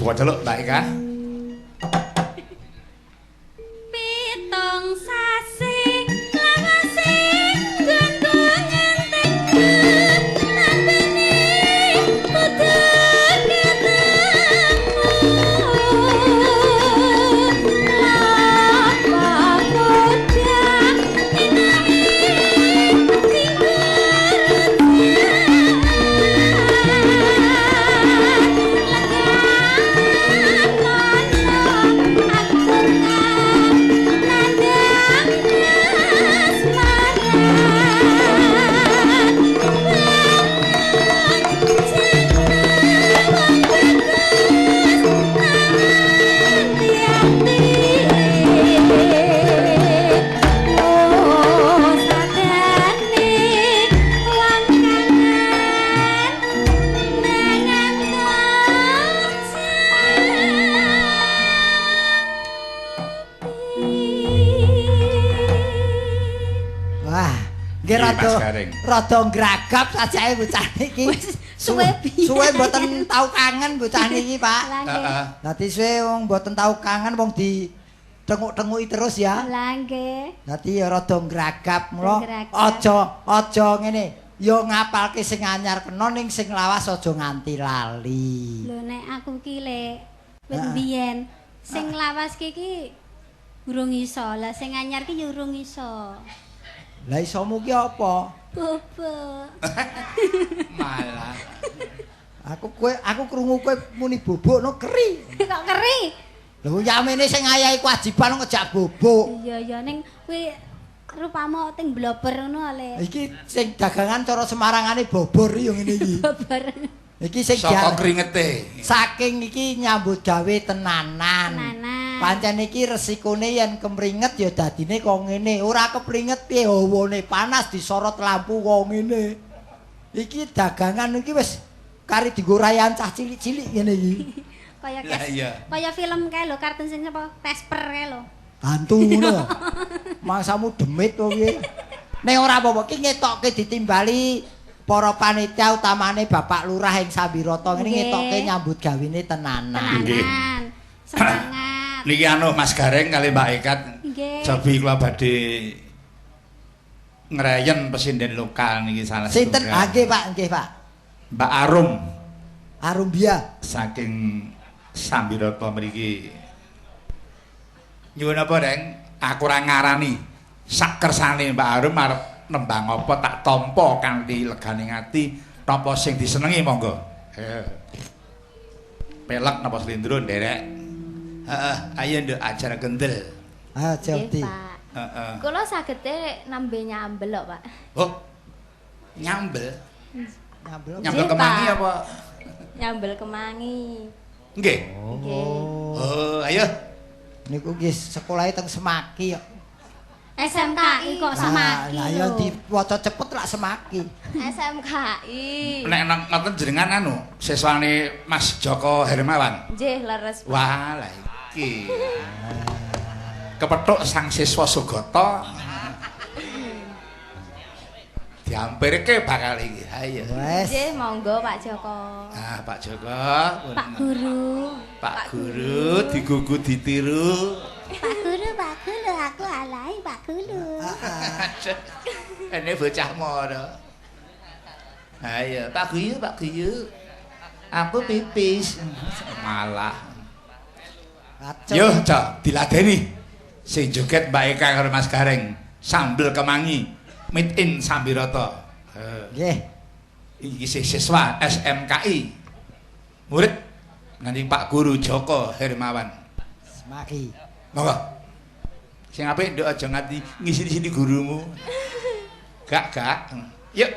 Coba celuk Mbak Eka. Pitung sasi lawase gendongan tekan nambene kudu ketemu lapa bocah ninani Nggih rada ngragap sajake bocah niki. Suwe piye? Suwe mboten tau kangen bocah niki, Pak. Heeh. Dadi suwe wong mboten tau kangen wong di tenguk-tenguki terus ya. Lah nggih. Dadi ya rada ngragap mula Ngragap. aja ngene. Ya ngapalke sing anyar kena ning sing lawas aja nganti lali. Lho nek aku ki lek wit biyen sing lawas ki urung iso. Lah sing anyar ki ya urung iso. Lah isomu ki apa? Bobok. Malah. Aku krungu kowe muni bobok no keri. Kok keri? Lho yamene sing ayahi kewajiban ngejak bobok. Iya ning kuwi rupamu ting blober ngono le. Iki sing dagangan cara Semarangane bobor yo ngene iki. Blober. Iki sing saka kringete. saking iki nyambut gawe tenanan. Pancen iki resikone yen kemringet ya dadine kok ngene. Ora kepringet piye hawane panas disorot lampu kok ngene. Iki dagangan iki wis kari dienggo rayan cah cilik-cilik ngene iki. Kaya film kae lho, kartun sing apa? Casper kae lho. Hantu ngono. Mangsamu demit kok piye. Nek ora apa-apa ki ngetokke ditimbali para panitia utamane Bapak Lurah ing Sambiroto ngene ngetokke nyambut gawene tenanan. Tenanan. Semangat. Niki anu Mas Gareng kali Mbak Ekat. Nggih. Jabi kula badhe ngreyen presiden lokal niki salah Sinten? Nggih Pak, nggih Pak. Mbak Arum Arumbia saking Sambiroto mriki. Nyuwun apa, Reng? Aku ora ngarani. Sak kersane Mbak Arum arep nembang apa tak tampa kanthi legane ati, napa sing disenengi monggo. Pelek napa slendro nderek? Heeh, ayo nduk acara kendel. Ah, Jodi. Heeh. Kula sagede nambe nyambel lho, Pak. Oh. Nyambel. Nyambel. Nyambel kemangi apa? Nyambel kemangi. Nggih. Nggih. Oh, ayo. Niku nggih sekolahe teng Semaki kok. SMKI kok Semaki. Lah ya diwaca cepet lak Semaki. SMKI. Nek ngoten jenengan anu, siswane Mas Joko Hermawan. Nggih, leres. Wah, lah iki. Kepethuk sang siswa Sugata. Diampirke bakal iki. Ayo. Wes. Nggih, monggo Pak Joko. Ah, Pak Joko. Pak Guru. Pak Guru digugu ditiru. Pak Guru, aku alai Pak Guru. Ene bocah moro. Ayo, Pak Guyu. Aku pipis. Malah. Yo, Cok, diladeni. Sing joget Mbak Eka karo Mas Gareng. Sambel kemangi. Meet in Sambiroto. Nggih. Iki siswa SMKI. Murid nganti Pak Guru Joko Hermawan. Semaki. Monggo. Sing apik nduk aja nganti ngisi-sini gurumu. Gak. Yuk.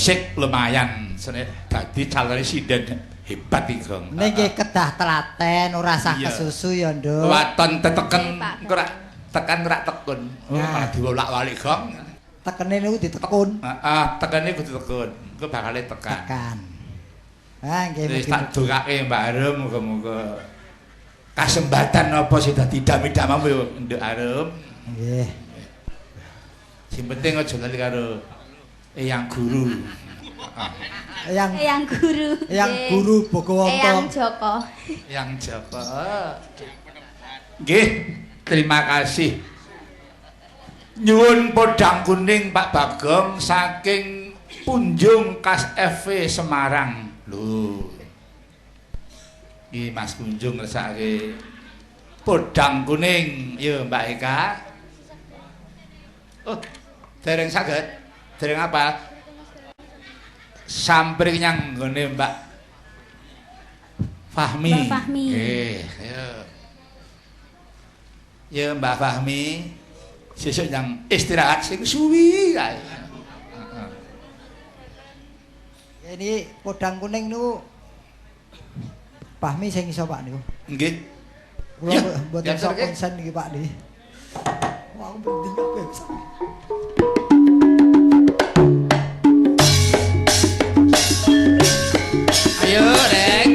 fisik lumayan dadi calon sinden hebat iki, Gong. Ning nggih kedah telaten ora sah kesusu ya, Nduk. Waton teteken ora tekan ora tekun. Malah diwolak-walik, Gong. Tekene niku ditekun. Heeh, tekene kudu tekun. Engko bakal tekan. Ha nggih wis tak dongake Mbak Arum muga-muga kasembatan apa sing dadi dami-damamu Nduk Arum. Nggih. Sing penting aja lali karo Eyang Guru. Eyang Guru. Eyang Guru Bogowonto. Eyang Joko. Eyang Joko. Nggih, terima kasih. Nyuwun podang kuning Pak Bagong saking Punjung Kas FV Semarang. Lho. Iki Mas Punjung ngersake podang kuning. Yo Mbak Eka. Oh, dereng saged. Dereng apa? Sampring nyang nggone Mbak Fahmi. Mbak Fahmi. Nggih, yo. Ya Mbak Fahmi. Sesuk yang istirahat sing suwi kae. Ini podang kuning niku Fahmi sing iso Pak niku. Nggih. Kula mboten iso konsen iki Pak niki. Wah, penting apa ya? Ayo, Rek.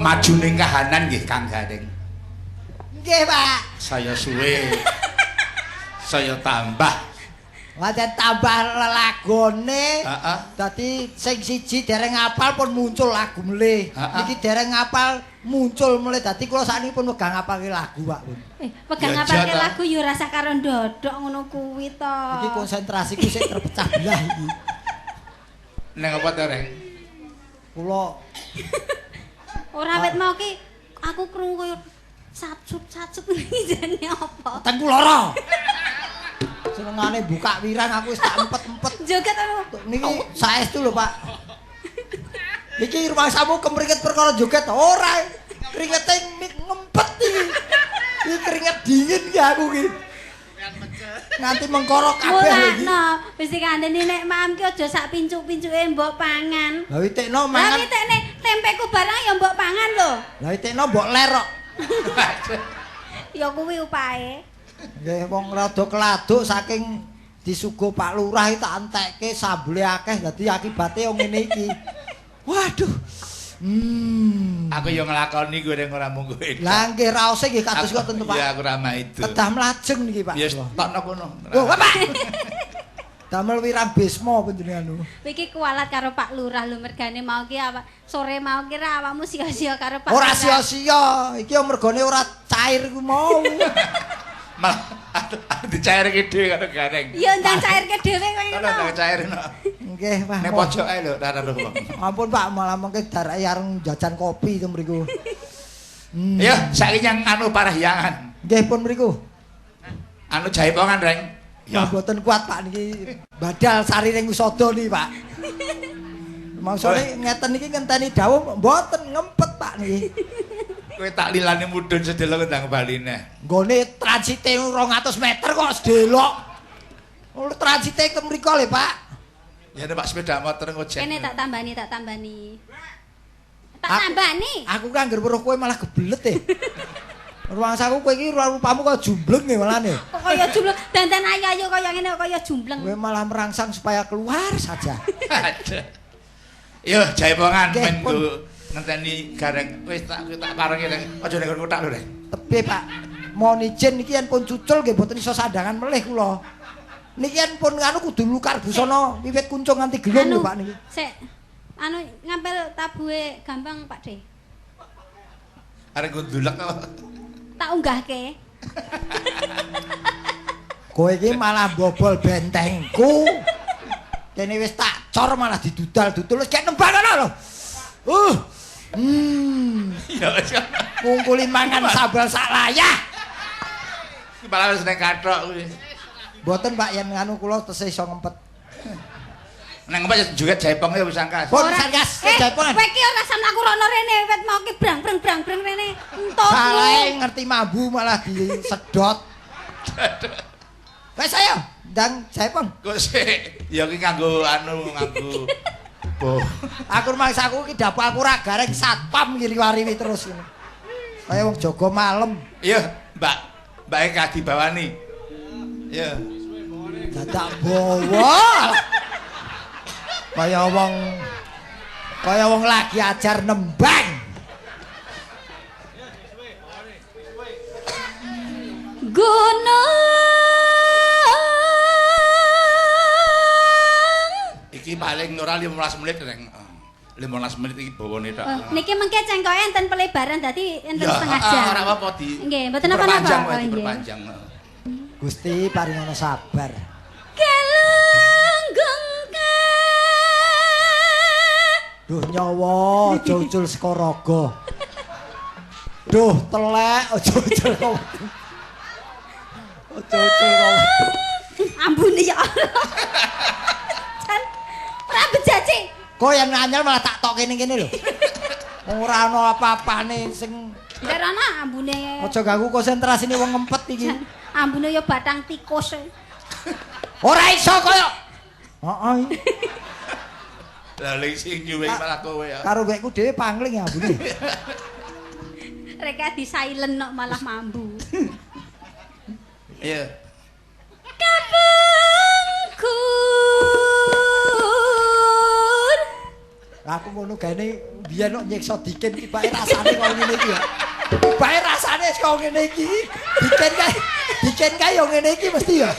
majuning kahanan nggih Kang Garing. Nggih, Pak. Saya suwe. Saya tambah. Wajan tambah lelagone. Heeh. Dadi sing siji dereng ngapal pun muncul lagu melih. Iki dereng ngapal muncul melih. Dadi kula sakniki pun megang ngapalke lagu, Pak. Pegang Ya, ngapalke jatah. lagu yo rasa karo ndodok ngono kuwi to. Iki konsentrasiku sik terpecah belah iki. Neng apa to, Reng? Kula Ora wit mau ki aku krungu koyo sacut-sacut iki jane apa? tengku lara. Senengane buka wirang aku wis tak empet-empet. Joget anu. Niki saestu lho, Pak. Iki rumah samu kemringet perkara joget ora. Kringete ngempet iki. Iki keringet dingin ki aku ki. Nganti mengkorok kabeh lho iki. Mulakno, wis dikandani nek mam ki aja sak pincuk-pincuke mbok pangan. Lah witekno Lah mangan. witekne tempeku barang ya mbok pangan lho. Lah witekno mbok lerok. Ya kuwi upahe. Nggih wong rada keladuk saking disuguh Pak Lurah iki tak entekke sambele akeh dadi akibate yo ngene iki. Waduh. Aku yo nglakoni goreng ora mung kowe. Lah nggih raose nggih kados ngoten to, Pak. Iya, aku ramah itu. Kedah mlajeng niki, Pak. Ya tokno kono. Oh, Pak. Damel wirang Bisma panjenengan. Iki kualat karo Pak Lurah lho mergane mau ki apa sore mau kira awakmu sia-sia karo Pak Ora Lurah. sia-sia, iki yo mergone ora cair ku mau. Malah dicairke dhewe karo Gareng. Ya ndang cairke dhewe kowe Kalau ngono. ndang cairno. Nggih, Pak. Nek pojok ae lho rara lho. Ampun, Pak, malah mengke darake areng jajan kopi to mriku. Ya, saiki yang anu parahyangan. Nggih pun mriku. Anu jaipongan, Reng. Ya mboten kuat, Pak niki. Badal sariring usada niki, Pak. Maksudnya ngeten niki ngenteni dawuh mboten ngempet, Pak niki. Kowe tak lilane mudhun sedelok ndang baline. Nggone transite 200 meter kok sedelok. Transite ke mriku lho, Pak. Ya Pak sepeda motor ngojek. Kene tak tambani. Tak tambani. Aku kan anggere weruh kowe malah gebelet e. Ruangsaku kowe iki rupamu kok jumbleng e malane. Kok kaya jumbleng dandan ayu-ayu kaya ngene kok kaya jumbleng. Kowe malah merangsang supaya keluar saja. Yo jaipongan Nggih, men pun. ngenteni Gareng. Wis tak parengi Reng. Aja nek kotak lho, Reng. Tepe, Pak. Mohon izin niki yen pun cucul nggih mboten iso sandangan melih kula. Niki yen pun anu kudu lukar busana wiwit kuncung nganti gelung lho, Pak niki. Sik. Anu ngampel tabuhe gampang, Pak De. Arek gondulek kok. Tak unggahke. Kowe iki malah bobol bentengku. Kene wis tak cor malah didudal-dudul wis gek nembang ana lho. Ya wis. Ngungkuli mangan sambal sak layah. Iki malah wis nek kathok kuwi. Mboten, Pak, yen nganu kula tesih iso ngempet. Nang apa juga jaipong ya wis angkas. Pun sarkas jaipon. Kowe iki ora sam aku rono rene wit mau ki brang-brang rene. Entuk. Salah ngerti mambu malah disedot. Wes ayo, ndang jaipon. Kok sik ya ki nganggo anu nganggo bo. Aku rumangsaku iki dapur aku ora gareng satpam ngiri-wariwi terus ngene. Kaya wong jaga malam. Iya, Mbak. Mbak Eka dibawani. Ya. Dadak bawa. Kaya wong lagi ajar nembang. Gunung. Iki paling ora 15 menit, Reng. 15 menit iki bawane tok. Niki mengke cengkoke enten pelebaran dadi enten Ya, setengah jam. ora apa-apa di. Nggih, mboten apa-apa. Diperpanjang Oh, wae, nggih. diperpanjang. Gusti paringana sabar. Kelunggungke. Duh nyawa aja ucul saka raga. Duh telek aja ucul kok. Aja ucul kok. Ambune ya Allah. Jan ora bejaji. Kok yang nganyel malah tak tok kene-kene lho. Ora ana apa-apane sing Derana ambune. aja ganggu konsentrasine wong ngempet iki. Ambune ya batang tikus. Ora iso kaya. Heeh. Lah ling sing nyuwek malah kowe ya. Karo wekku dhewe pangling ya ambune. Reka di silent kok malah mambu. Iya. Kapungkur. Aku ngono gaene biyen kok nyiksa Dikin ki bae rasane kok ngene iki ya. Bae rasane kok ngene iki. Dikin kae yo ngene iki mesti ya.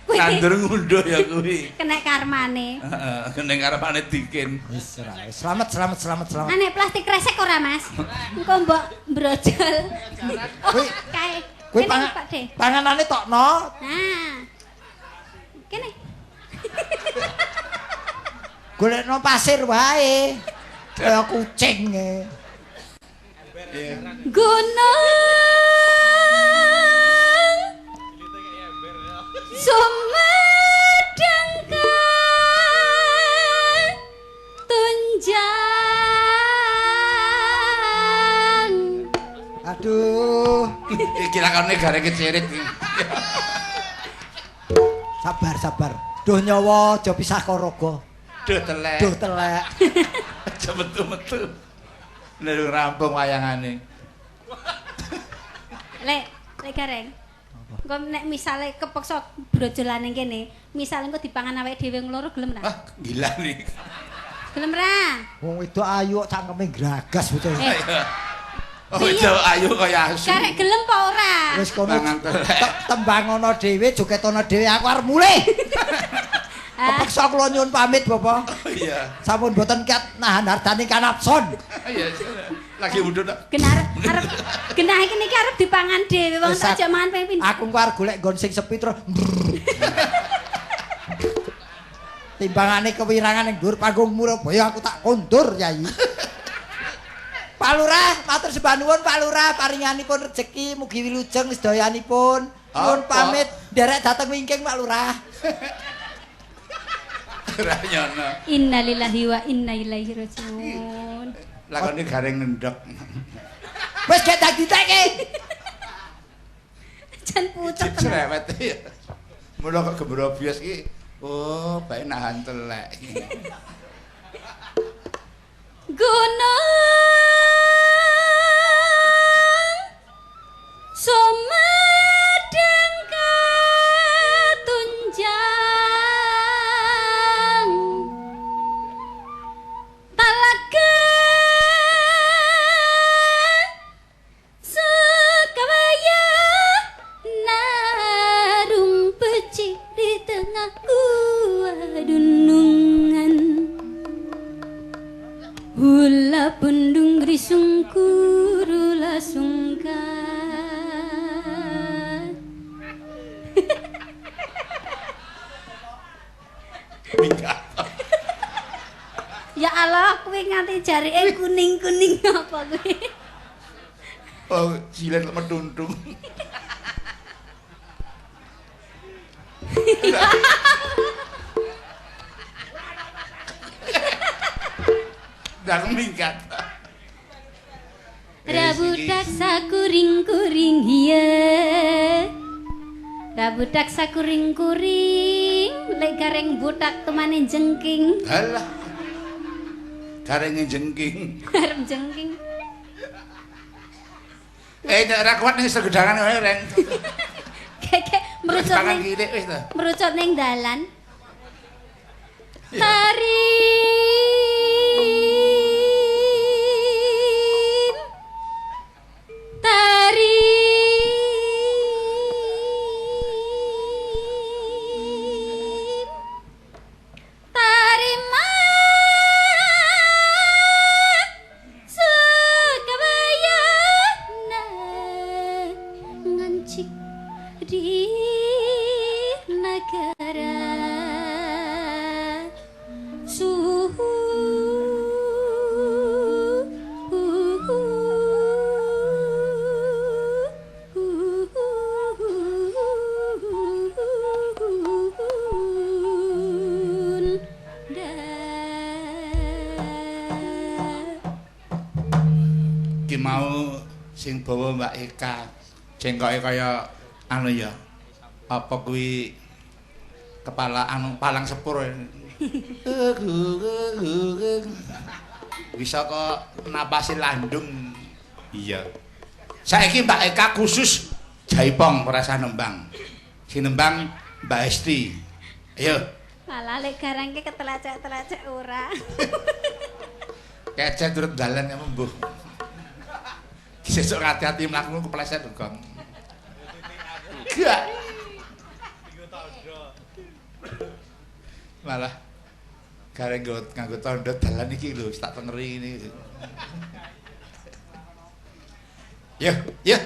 Nandur ngunduh ya kuwi. Kena karmane. Heeh, kena karmane Dikin. Wis selamat. Ane plastik kresek ora, Mas? Engko mbok brojol. Kuwi Kae. kuwi Kene, Pak De. panganane tokno. Nah. Kene. Golekno pasir wae. Kaya kucing. Gunung Sumedangkan tunjang. Aduh. Iki lakone gareke kecirit iki. Sabar. Duh nyawa aja pisah karo raga. Duh telek. Aja metu-metu. Nek rampung wayangane. Lek gareng. Engko nek misale kepeksa brojolan ning kene, misale engko dipangan awake dhewe ngloro gelem ra? Ah, gila nih. Gelem ra? Wong wedok ayu kok cangkeme gragas bocah. Oh, itu ayu kaya asu. Karek gelem apa ora? Wis kono Mangan telek. tembangono dhewe jogetana dhewe aku arep mulih. Kepeksa kula nyuwun pamit Bapak. Oh iya. Sampun boten kiat nahan hartane kanapson. Iya. Lagi mudhun tok. Genah iki niki arep dipangan dhewe wong tak jak mangan ping pindho. Aku engko arep golek nggon sing sepi terus. Timbangane kewirangan ning dhuwur panggung Murabaya aku tak kondur Yai. Pak Lurah, matur sembah nuwun Pak Lurah, paringanipun rejeki mugi wilujeng sedayanipun. Nuwun pamit nderek dateng wingking Pak Lurah. Ranyono. Innalillahi wa inna ilaihi rajiun. Lakone gareng ngendhok. Wis gek tak diteke. Jan pucet tenan. Cerewet ya. Mula kok gembrobios iki. Oh, bae nahan telek. Gunung Sumedangkan tunjang Talaga Sukawaya Narung pecik di tengah gunungan Hula pundung grisung kurula sungkan. Ya Allah, kuwi nganti jarike kuning-kuning apa kuwi? Oh, silet meduntung. Dah minggat. Rabudak sakuring-kuring hiye. Rabudak sakuring-kuring, lek gareng budak temane jengking. Halah. Garenge jengking. Arep jengking. Nek ora kuat ning segedangan wae reng. Keke merucut Tangan ning kiri wis to. merucut ning dalan. Tari di negara suhu Ki mau sing bawa Mbak Eka jengkoke kaya anu ya. Apa kuwi kepala anu palang sepur. Bisa kok napasi landung. Iya. Saiki Mbak Eka khusus jaipong ora usah nembang. Sing nembang Mbak Esti. Ayo. malah lek garangke ketelacak-telacak ora. Kecet turut dalan ya mbuh. Sesuk hati-hati mlaku kepleset gong. Gak. Malah gareng nganggo tandha dalan iki lho, tak tengeri ini. Yo, yo.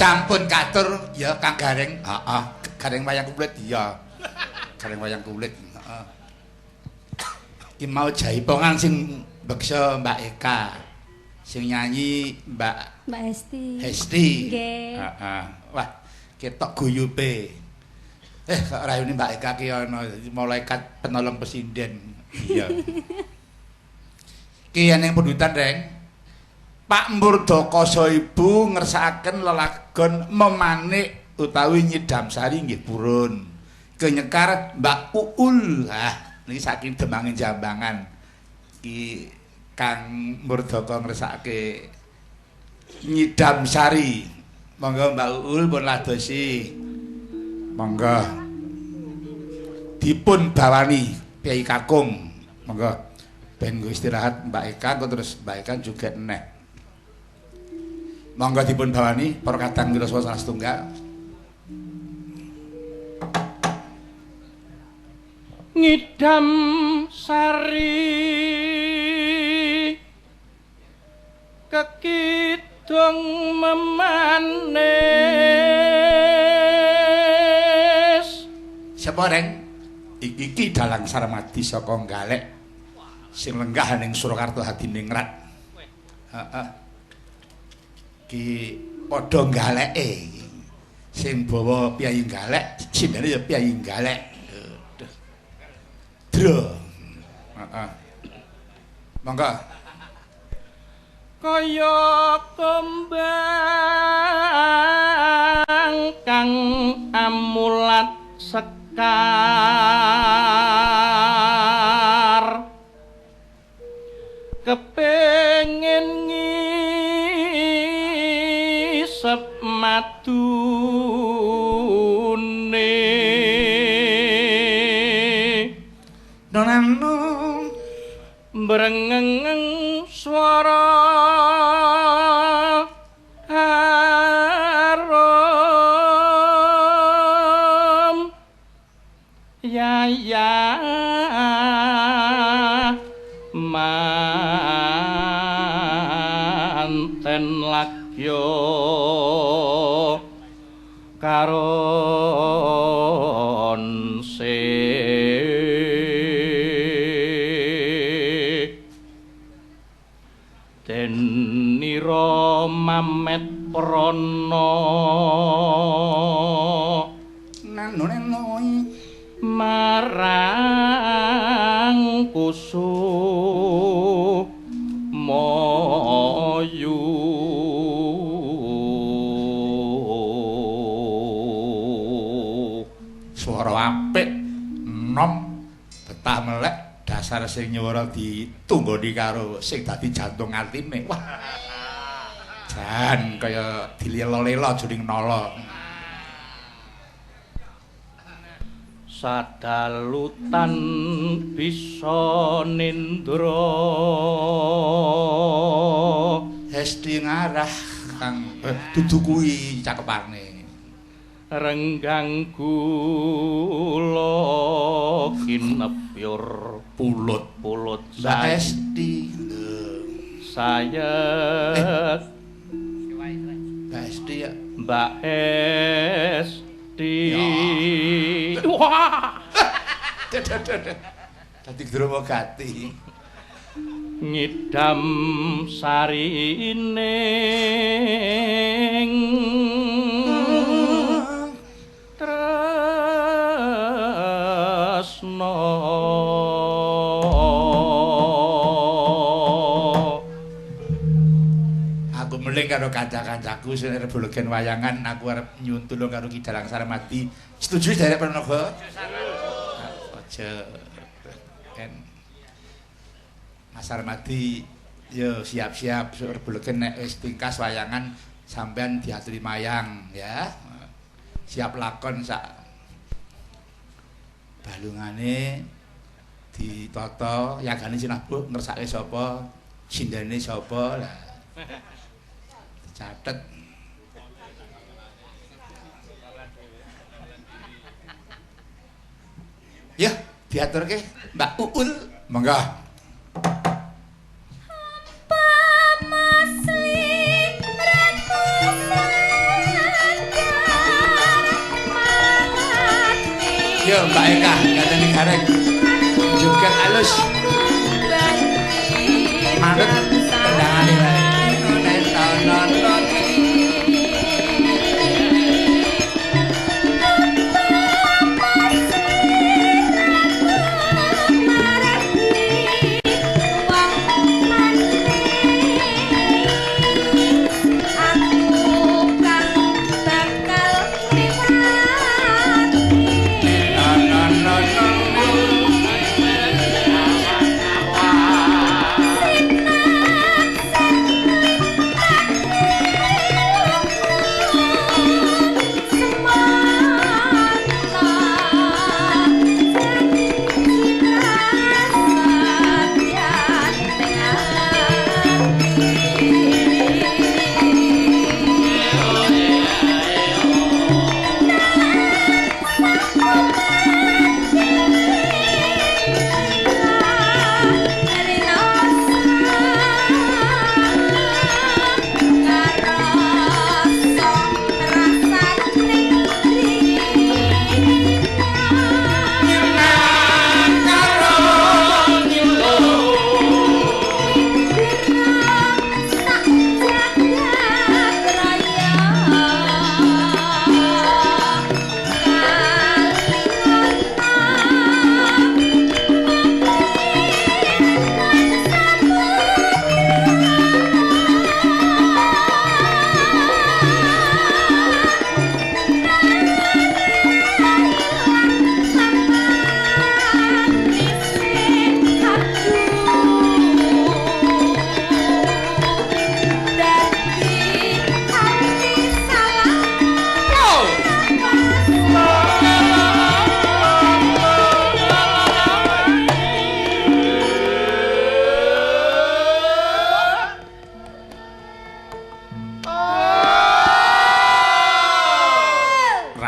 Sampun katur ya Kang Gareng. Heeh, Gareng wayang kulit iya. Gareng wayang kulit. Heeh. Iki mau jaipongan sing beksa Mbak Eka. Sing nyanyi Mbak Hesti. Hesti. Nggih. Heeh. Wah, ketok guyupe. Kok rayune Mbak Eka ki ana malaikat penolong presiden. Iya. Ki ning pendutan, Reng. Pak Murdakasa Ibu ngersakaken lelagon memanik utawi nyidam sari nggih purun. Kenyekar Mbak Uul. Niki saking Demanging Jambangan. Ki Kang Murdaka ngersakake nyidam sari. Monggo Mbak Uul pun ladosi. Monggo. Dipun bawani Kyai Kakung. Monggo. Ben nggo istirahat Mbak Eka terus Mbak Eka juga nek. Monggo dipun bawani para kadang wiraswa salah setunggal. Ngidam sari kekidung memanis. Sapa Reng? Iki dalang Sarmadi saka Galek sing lenggah ning Surakarta Hadiningrat. Heeh. Ki padha galeke. Sing bawa Piyai Galek, jenenge ya Piyai Galek. Dro. Heeh. Monggo. Kaya kembang kang amulat sekar kepengin ngisep madune Nonano brengeng swara harum ya manten lagya karon denira mamet prana nanonenoi marang Kusumayu swara apik enom betah melek dasar sing nyuwara ditunggoni karo sing dadi jantung atine. Wah. Jan kaya dilelo-lelo juring nala. Sadalutan bisa nindra Hesti ngarah Kang dudu kuwi cakepane. renggang kula kinepyur pulut Mbak Hesti. saya Mbak Hesti ya. Mbak Hesti. Wah. Dadi Dromo Gati. Ngidam sarining tresno aku meling karo kanca-kancaku sing arep bolegen wayangan aku arep nyuwun tulung karo Ki Dalang Sarmadi. Setuju Derek Pranogo? Aja kan Mas Sarmadi yo siap-siap arep bolegen nek wis tingkas wayangan sampean diaturi mayang ya. Siap lakon sak balungane ditata yagane sinabuk ngersake sapa, sindene sapa lah. Catet. Ya, diaturke Mbak Uul. Monggo. Yo Mbak Eka, katene gareng. Joget alus. Manut tendangane wae.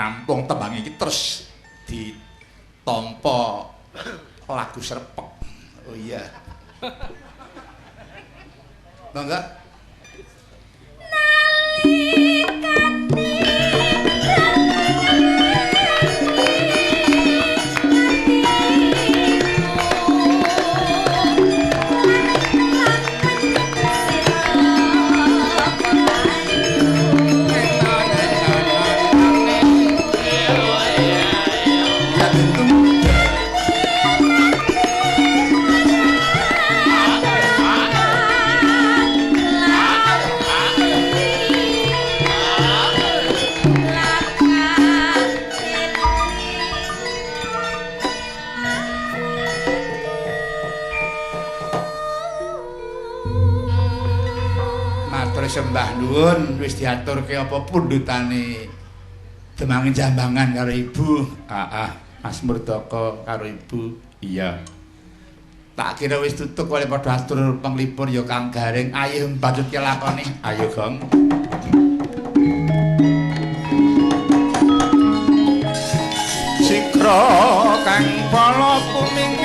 rampung tembang iki terus ditampa lagu srepek. Oh iya. Monggo. Sembah nuwun wis diaturke apa pundhutane Demangin Jambangan karo ibu. Mas Murdaka karo ibu. Iya. Tak kira wis tutuk oleh padha atur penglipur ya Kang Garing. Ayo mbanjutke lakone. Ayo, Gong. Sikra kang pala kuming